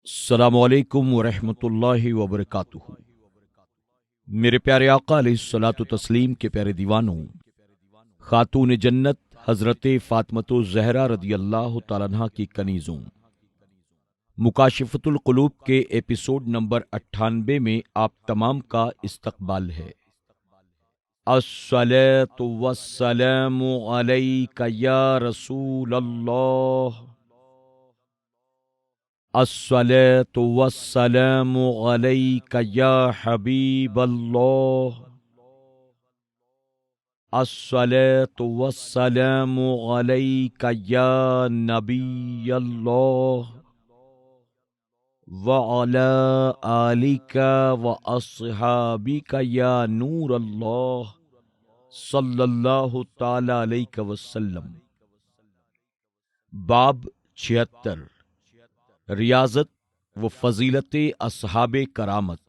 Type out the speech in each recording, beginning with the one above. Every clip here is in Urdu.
السلام علیکم ورحمۃ اللہ وبرکاتہ۔ میرے پیارے آقا علیہ الصلاۃ والتسلیم کے پیارے دیوانوں، خاتون جنت حضرت فاطمۃ الزہرا رضی اللہ تعالیٰ عنہا کی کنیزوں، مکاشفۃ القلوب کے ایپیسوڈ نمبر 98 میں آپ تمام کا استقبال ہے۔ الصلاۃ والسلام علیک یا رسول اللہ، الصلاۃ والسلام علیک یا حبیب اللہ، الصلاۃ والسلام علیک یا نبی اللہ، وعلی آلک واصحابک یا نور اللہ، صلی اللہ تعالی علیہ وسلم۔ باب 76، ریاضت و فضیلت اصحاب کرامت۔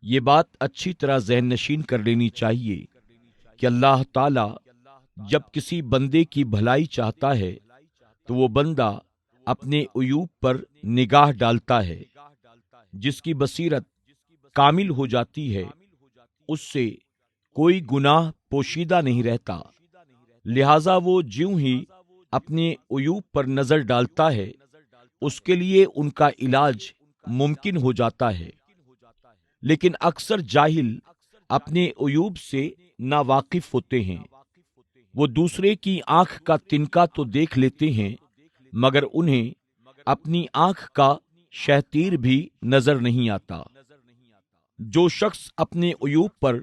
یہ بات اچھی طرح ذہن نشین کر لینی چاہیے کہ اللہ تعالی جب کسی بندے کی بھلائی چاہتا ہے تو وہ بندہ اپنے عیوب پر نگاہ ڈالتا ہے۔ جس کی بصیرت کامل ہو جاتی ہے اس سے کوئی گناہ پوشیدہ نہیں رہتا، لہذا وہ جیوں ہی اپنے عیوب پر نظر ڈالتا ہے اس کے لیے ان کا علاج ممکن ہو جاتا ہے۔ لیکن اکثر جاہل اپنے عیوب سے ناواقف ہوتے ہیں، وہ دوسرے کی آنکھ کا تنکا تو دیکھ لیتے ہیں مگر انہیں اپنی آنکھ کا شہتیر بھی نظر نہیں آتا۔ جو شخص اپنے عیوب پر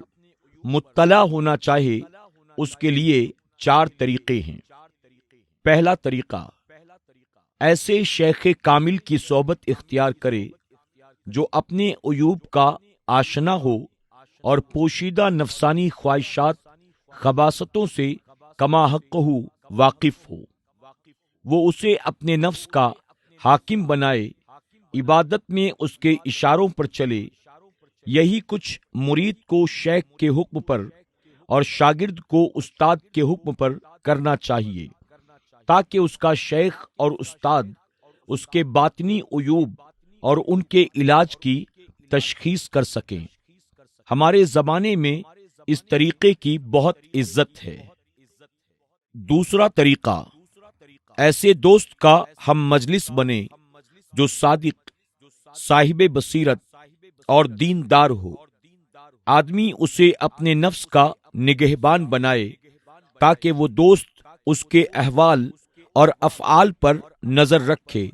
مطلع ہونا چاہے اس کے لیے 4 طریقے ہیں۔ پہلا طریقہ، ایسے شیخ کامل کی صحبت اختیار کرے جو اپنے عیوب کا آشنا ہو اور پوشیدہ نفسانی خواہشات خباثتوں سے کما حق ہو واقف ہو۔ وہ اسے اپنے نفس کا حاکم بنائے، عبادت میں اس کے اشاروں پر چلے۔ یہی کچھ مرید کو شیخ کے حکم پر اور شاگرد کو استاد کے حکم پر کرنا چاہیے، تاکہ اس کا شیخ اور استاد اس کے باطنی عیوب اور ان کے علاج کی تشخیص کر سکیں۔ ہمارے زمانے میں اس طریقے کی بہت عزت ہے۔ دوسرا طریقہ، ایسے دوست کا ہم مجلس بنے جو صادق، صاحب بصیرت اور دیندار ہو۔ آدمی اسے اپنے نفس کا نگہبان بنائے تاکہ وہ دوست اس کے احوال اور افعال پر نظر رکھے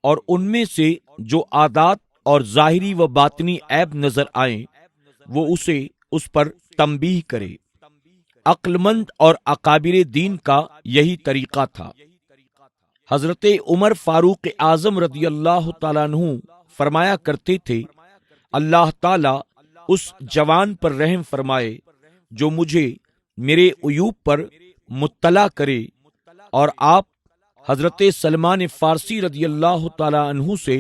اور ان میں سے جو عادات اور ظاہری و باطنی عیب نظر آئیں وہ اسے اس پر تنبیہ کرے۔ عقل مند اور اکابر دین کا یہی طریقہ تھا۔ حضرت عمر فاروق اعظم رضی اللہ تعالیٰ عنہ فرمایا کرتے تھے، اللہ تعالیٰ اس جوان پر رحم فرمائے جو مجھے میرے عیوب پر مطلع کرے۔ اور آپ حضرت سلمان فارسی رضی اللہ تعالیٰ عنہ سے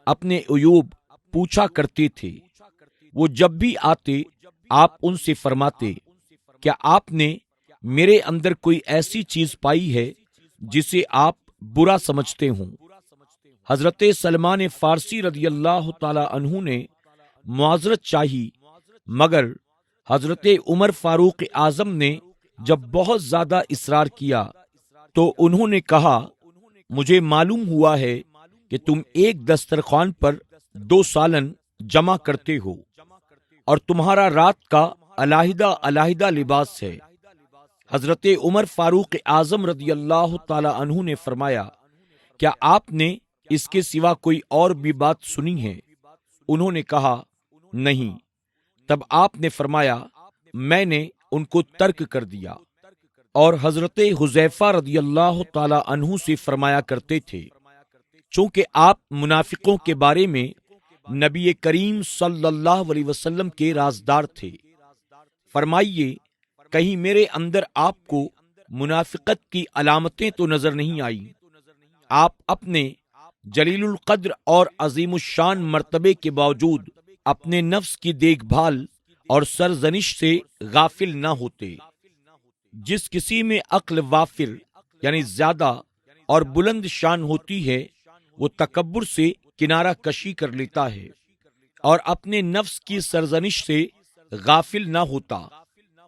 اپنے عیوب پوچھا کرتے تھے۔ وہ جب بھی آتے آپ ان سے فرماتے، کیا آپ نے میرے اندر کوئی ایسی چیز پائی ہے جسے آپ برا سمجھتے ہوں؟ حضرت سلمان فارسی رضی اللہ تعالیٰ عنہ نے معذرت چاہی، مگر حضرت عمر فاروق اعظم نے جب بہت زیادہ اصرار کیا تو انہوں نے کہا، مجھے معلوم ہوا ہے کہ تم ایک دسترخوان پر 2 سالن جمع کرتے ہو اور تمہارا رات کا علیحدہ علیحدہ لباس ہے۔ حضرت عمر فاروق اعظم رضی اللہ تعالی عنہ نے فرمایا، کیا آپ نے اس کے سوا کوئی اور بھی بات سنی ہے؟ انہوں نے کہا، نہیں۔ تب آپ نے فرمایا، میں نے ان کو ترک کر دیا۔ اور حضرت حذیفہ رضی اللہ تعالی عنہ سے فرمایا کرتے تھے، چونکہ آپ منافقوں کے بارے میں نبی کریم صلی اللہ علیہ وسلم کے رازدار تھے، فرمائیے کہیں میرے اندر آپ کو منافقت کی علامتیں تو نظر نہیں آئیں؟ آپ اپنے جلیل القدر اور عظیم الشان مرتبے کے باوجود اپنے نفس کی دیکھ بھال اور سرزنش سے غافل نہ ہوتے۔ جس کسی میں عقل وافر یعنی زیادہ اور بلند شان ہوتی ہے وہ تکبر سے کنارہ کشی کر لیتا ہے اور اپنے نفس کی سرزنش سے غافل نہ ہوتا،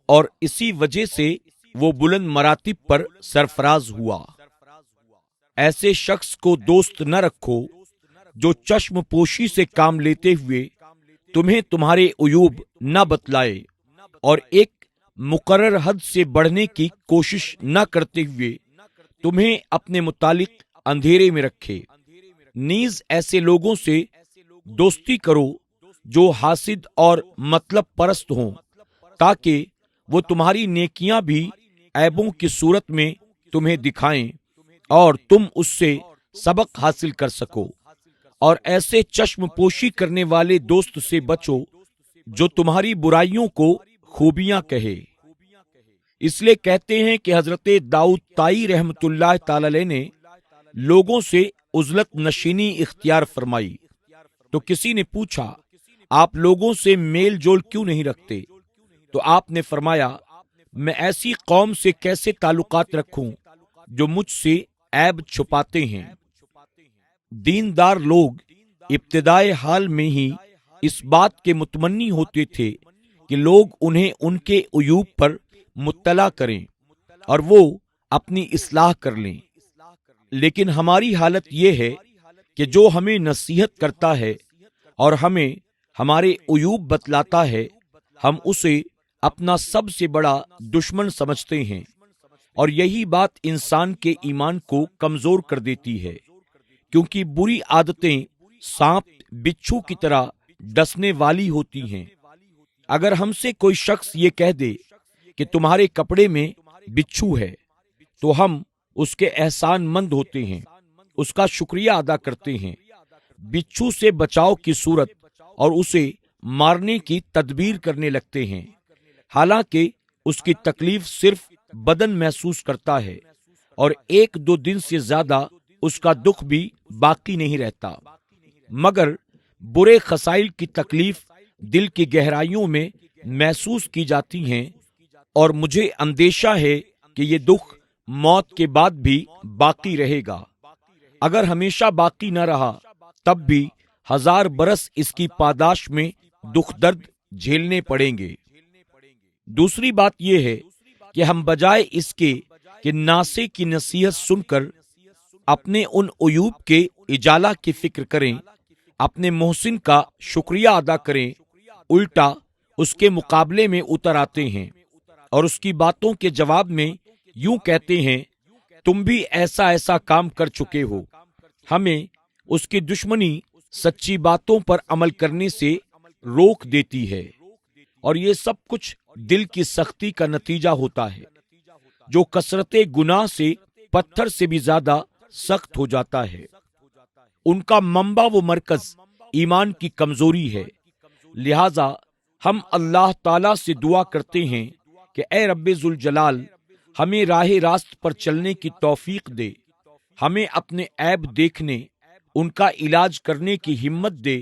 اور اسی وجہ سے وہ بلند مراتب پر سرفراز ہوا۔ ایسے شخص کو دوست نہ رکھو جو چشم پوشی سے کام لیتے ہوئے تمہیں تمہارے عیوب نہ بتلائے اور ایک مقرر حد سے بڑھنے کی کوشش نہ کرتے ہوئے تمہیں اپنے متعلق اندھیرے میں رکھے۔ نیز ایسے لوگوں سے دوستی کرو جو حاسد اور مطلب پرست ہوں، تاکہ وہ تمہاری نیکیاں بھی عیبوں کی صورت میں تمہیں دکھائیں اور تم اس سے سبق حاصل کر سکو۔ اور ایسے چشم پوشی کرنے والے دوست سے بچو جو تمہاری برائیوں کو خوبیاں کہے۔ اس لیے کہتے ہیں کہ حضرت داؤد طائی رحمت اللہ تعالی علیہ نے لوگوں سے عزلت نشینی اختیار فرمائی، تو کسی نے پوچھا آپ لوگوں سے میل جول کیوں نہیں رکھتے؟ تو آپ نے فرمایا میں ایسی قوم سے کیسے تعلقات رکھوں جو مجھ سے عیب چھپاتے ہیں۔ دیندار لوگ ابتدائے حال میں ہی اس بات کے متمنی ہوتے تھے کہ لوگ انہیں ان کے عیوب پر مطلع کریں اور وہ اپنی اصلاح کر لیں، لیکن ہماری حالت یہ ہے کہ جو ہمیں نصیحت کرتا ہے اور ہمیں ہمارے عیوب بتلاتا ہے، ہم اسے اپنا سب سے بڑا دشمن سمجھتے ہیں، اور یہی بات انسان کے ایمان کو کمزور کر دیتی ہے، کیونکہ بری عادتیں سانپ بچھو کی طرح ڈسنے والی ہوتی ہیں۔ اگر ہم سے کوئی شخص یہ کہہ دے کہ تمہارے کپڑے میں بچھو ہے، تو ہم اس کے احسان مند ہوتے ہیں، اس کا شکریہ ادا کرتے ہیں، بچھو سے بچاؤ کی صورت اور اسے مارنے کی تدبیر کرنے لگتے ہیں، حالانکہ اس کی تکلیف صرف بدن محسوس کرتا ہے اور ایک دو دن سے زیادہ اس کا دکھ بھی باقی نہیں رہتا، مگر برے خسائل کی تکلیف دل کی گہرائیوں میں محسوس کی جاتی ہیں، اور مجھے اندیشہ ہے کہ یہ دکھ موت کے بعد بھی باقی رہے گا۔ اگر ہمیشہ باقی نہ رہا تب بھی 1000 برس اس کی پاداش میں دکھ درد جھیلنے پڑیں گے۔ دوسری بات یہ ہے کہ ہم بجائے اس کے کہ ناسے کی نصیحت سن کر اپنے ان عیوب کے اجالہ کی فکر کریں، اپنے محسن کا شکریہ ادا کریں، الٹا اس کے مقابلے میں اتر آتے ہیں اور اس کی باتوں کے جواب میں یوں کہتے ہیں تم بھی ایسا ایسا کام کر چکے ہو۔ ہمیں اس کی دشمنی سچی باتوں پر عمل کرنے سے روک دیتی ہے، اور یہ سب کچھ دل کی سختی کا نتیجہ ہوتا ہے جو کثرت گناہ سے پتھر سے بھی زیادہ سخت ہو جاتا ہے۔ ان کا منبع و مرکز ایمان کی کمزوری ہے، لہذا ہم اللہ تعالی سے دعا کرتے ہیں کہ اے رب ذوالجلال ہمیں راہ راست پر چلنے کی توفیق دے، ہمیں اپنے عیب دیکھنے، ان کا علاج کرنے کی ہمت دے،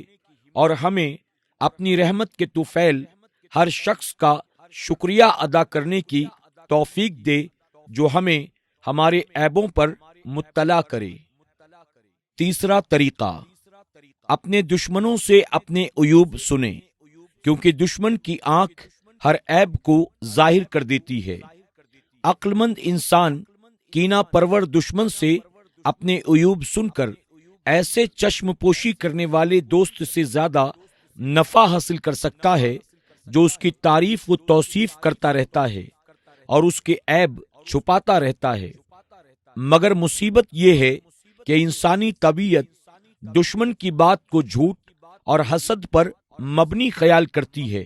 اور ہمیں اپنی رحمت کے طفیل ہر شخص کا شکریہ ادا کرنے کی توفیق دے جو ہمیں ہمارے عیبوں پر مطلع کرے۔ تیسرا طریقہ، اپنے دشمنوں سے اپنے عیوب سنیں، کیونکہ دشمن کی آنکھ ہر عیب کو ظاہر کر دیتی ہے۔ عقل مند انسان کینہ پرور دشمن سے اپنے عیوب سن کر ایسے چشم پوشی کرنے والے دوست سے زیادہ نفع حاصل کر سکتا ہے جو اس کی تعریف و توصیف کرتا رہتا ہے اور اس کے عیب چھپاتا رہتا ہے۔ مگر مصیبت یہ ہے کہ انسانی طبیعت دشمن کی بات کو جھوٹ اور حسد پر مبنی خیال کرتی ہے،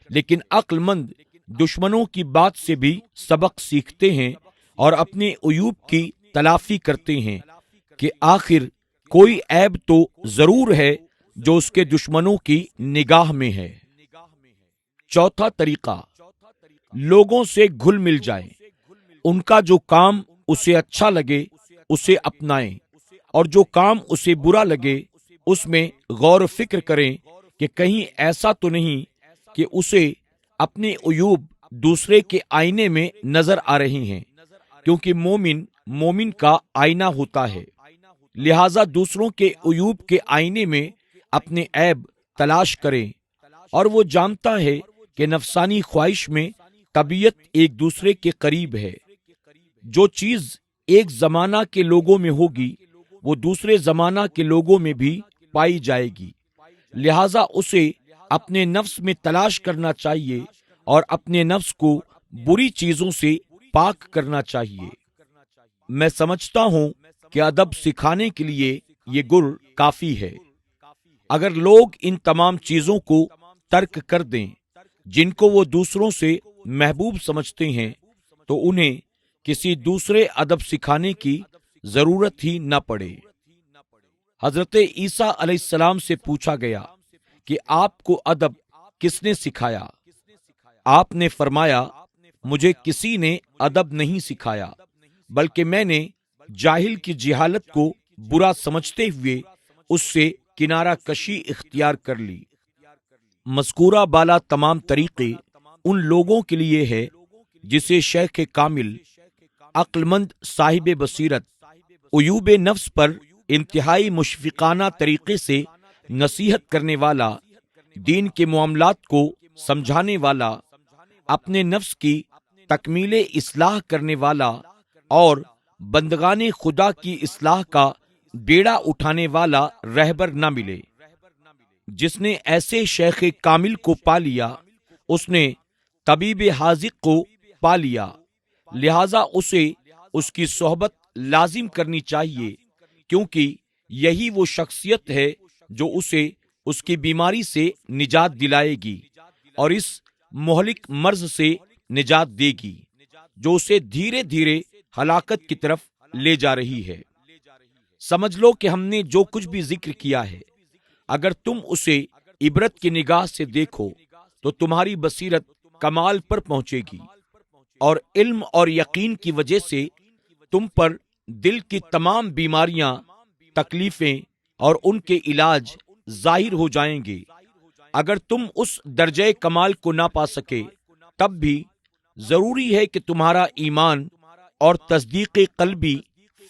لیکن عقل مند دشمنوں کی بات سے بھی سبق سیکھتے ہیں اور اپنے عیوب کی تلافی کرتے ہیں کہ آخر کوئی عیب تو ضرور ہے جو اس کے دشمنوں کی نگاہ میں ہے۔ چوتھا طریقہ، لوگوں سے گھل مل جائیں، ان کا جو کام اسے اچھا لگے اسے اپنائیں، اور جو کام اسے برا لگے اس میں غور و فکر کریں کہ کہیں ایسا تو نہیں کہ اسے اپنے عیوب دوسرے کے آئینے میں نظر آ رہی ہیں، کیونکہ مومن کا آئینہ ہوتا ہے، لہذا دوسروں کے عیوب کے آئینے میں اپنے عیب تلاش کریں، اور وہ جانتا ہے کہ نفسانی خواہش میں طبیعت ایک دوسرے کے قریب ہے۔ جو چیز ایک زمانہ کے لوگوں میں ہوگی وہ دوسرے زمانہ کے لوگوں میں بھی پائی جائے گی، لہذا اسے اپنے نفس میں تلاش کرنا چاہیے اور اپنے نفس کو بری چیزوں سے پاک کرنا چاہیے۔ میں سمجھتا ہوں کہ ادب سکھانے کے لیے یہ گر کافی ہے۔ اگر لوگ ان تمام چیزوں کو ترک کر دیں جن کو وہ دوسروں سے محبوب سمجھتے ہیں تو انہیں کسی دوسرے ادب سکھانے کی ضرورت ہی نہ پڑے۔ حضرت عیسیٰ علیہ السلام سے پوچھا گیا کہ آپ کو ادب کس نے سکھایا؟ آپ نے فرمایا، مجھے کسی نے ادب نہیں سکھایا، بلکہ میں نے جاہل کی جہالت کو برا سمجھتے ہوئے اس سے کنارہ کشی اختیار کر لی۔ مذکورہ بالا تمام طریقے ان لوگوں کے لیے ہے جسے شیخ کامل، عقل مند صاحب بصیرت، عیوب نفس پر انتہائی مشفقانہ طریقے سے نصیحت کرنے والا، دین کے معاملات کو سمجھانے والا، اپنے نفس کی تکمیل اصلاح کرنے والا اور بندگان خدا کی اصلاح کا بیڑا اٹھانے والا رہبر نہ ملے۔ جس نے ایسے شیخ کامل کو پا لیا اس نے طبیب حاذق کو پا لیا، لہذا اسے اس کی صحبت لازم کرنی چاہیے، کیونکہ یہی وہ شخصیت ہے جو اسے اس کی بیماری سے نجات دلائے گی اور اس مہلک مرض سے نجات دے گی جو اسے دھیرے دھیرے ہلاکت کی طرف لے جا رہی ہے۔ سمجھ لو کہ ہم نے جو کچھ بھی ذکر کیا ہے، اگر تم اسے عبرت کی نگاہ سے دیکھو تو تمہاری بصیرت کمال پر پہنچے گی، اور علم اور یقین کی وجہ سے تم پر دل کی تمام بیماریاں، تکلیفیں اور ان کے علاج ظاہر ہو جائیں گے۔ اگر تم اس درجہ کمال کو نہ پا سکے تب بھی ضروری ہے کہ تمہارا ایمان اور تصدیق قلبی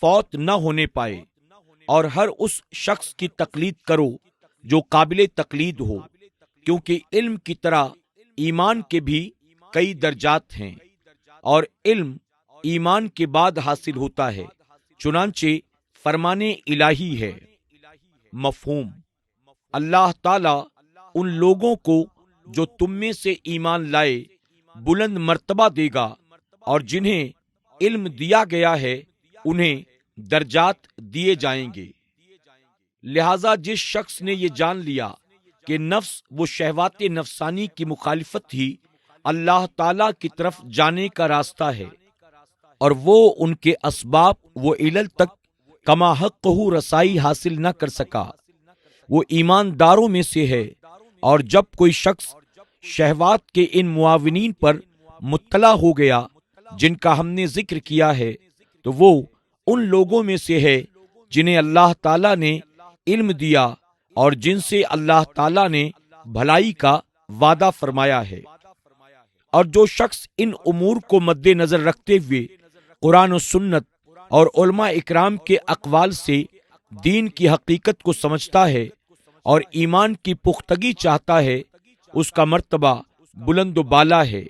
فوت نہ ہونے پائے، اور ہر اس شخص کی تقلید کرو جو قابل تقلید ہو، کیونکہ علم کی طرح ایمان کے بھی کئی درجات ہیں، اور علم ایمان کے بعد حاصل ہوتا ہے، چنانچہ فرمان الہی ہے۔ مفہوم: اللہ تعالی ان لوگوں کو جو تم میں سے ایمان لائے بلند مرتبہ دے گا، اور جنہیں علم دیا گیا ہے انہیں درجات دیے جائیں گے۔ لہذا جس شخص نے یہ جان لیا کہ نفس و شہوات نفسانی کی مخالفت ہی اللہ تعالی کی طرف جانے کا راستہ ہے، اور وہ ان کے اسباب و علل تک کما حقہ رسائی حاصل نہ کر سکا، وہ ایمانداروں میں سے ہے۔ اور جب کوئی شخص شہوات کے ان معاونین پر مطلع ہو گیا جن کا ہم نے ذکر کیا ہے تو وہ ان لوگوں میں سے ہے جنہیں اللہ تعالیٰ نے علم دیا اور جن سے اللہ تعالیٰ نے بھلائی کا وعدہ فرمایا ہے۔ اور جو شخص ان امور کو مد نظر رکھتے ہوئے قرآن و سنت اور علماء اکرام کے اقوال سے دین کی حقیقت کو سمجھتا ہے اور ایمان کی پختگی چاہتا ہے، اس کا مرتبہ بلند و بالا ہے،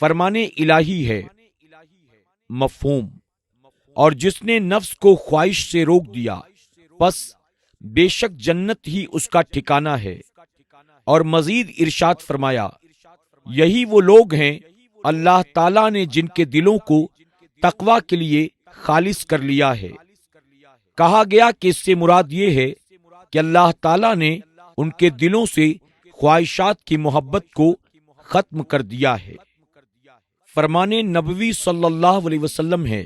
فرمان الہی ہے۔ مفہوم: اور جس نے نفس کو خواہش سے روک دیا پس بے شک جنت ہی اس کا ٹھکانہ ہے۔ اور مزید ارشاد فرمایا، یہی وہ لوگ ہیں اللہ تعالیٰ نے جن کے دلوں کو تقوی کے لیے خالص کر لیا ہے۔ کہا گیا کہ اس سے مراد یہ ہے کہ اللہ تعالیٰ نے ان کے دلوں سے خواہشات کی محبت کو ختم کر دیا ہے۔ فرمان نبوی صلی اللہ علیہ وسلم ہے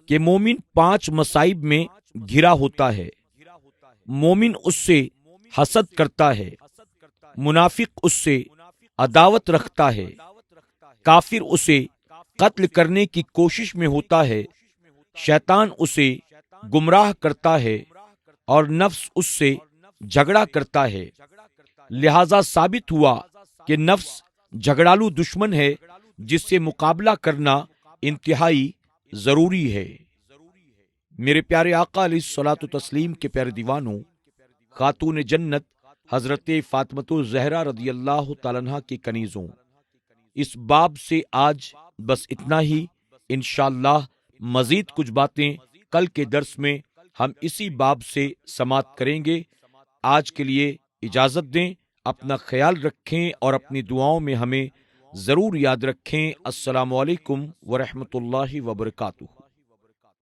کہ مومن 5 مصائب میں گھرا ہوتا ہے۔ مومن اس سے حسد کرتا ہے، منافق اس سے عداوت رکھتا ہے، کافر اسے قتل کرنے کی کوشش میں ہوتا ہے، شیطان اسے گمراہ کرتا ہے اور نفس اس سے جھگڑا کرتا ہے۔ لہذا ثابت ہوا کہ نفس جھگڑالو دشمن ہے جس سے مقابلہ کرنا انتہائی ضروری ہے۔ میرے پیارے آقا علیہ الصلوۃ والتسلیم کے پیارے دیوانوں، خاتون جنت حضرت فاطمۃ الزہرا رضی اللہ تعالیٰ عنہا کے کنیزوں، اس باب سے آج بس اتنا ہی۔ انشاءاللہ مزید کچھ باتیں کل کے درس میں ہم اسی باب سے سماعت کریں گے۔ آج کے لیے اجازت دیں، اپنا خیال رکھیں اور اپنی دعاؤں میں ہمیں ضرور یاد رکھیں۔ السلام علیکم ورحمۃ اللہ وبرکاتہ۔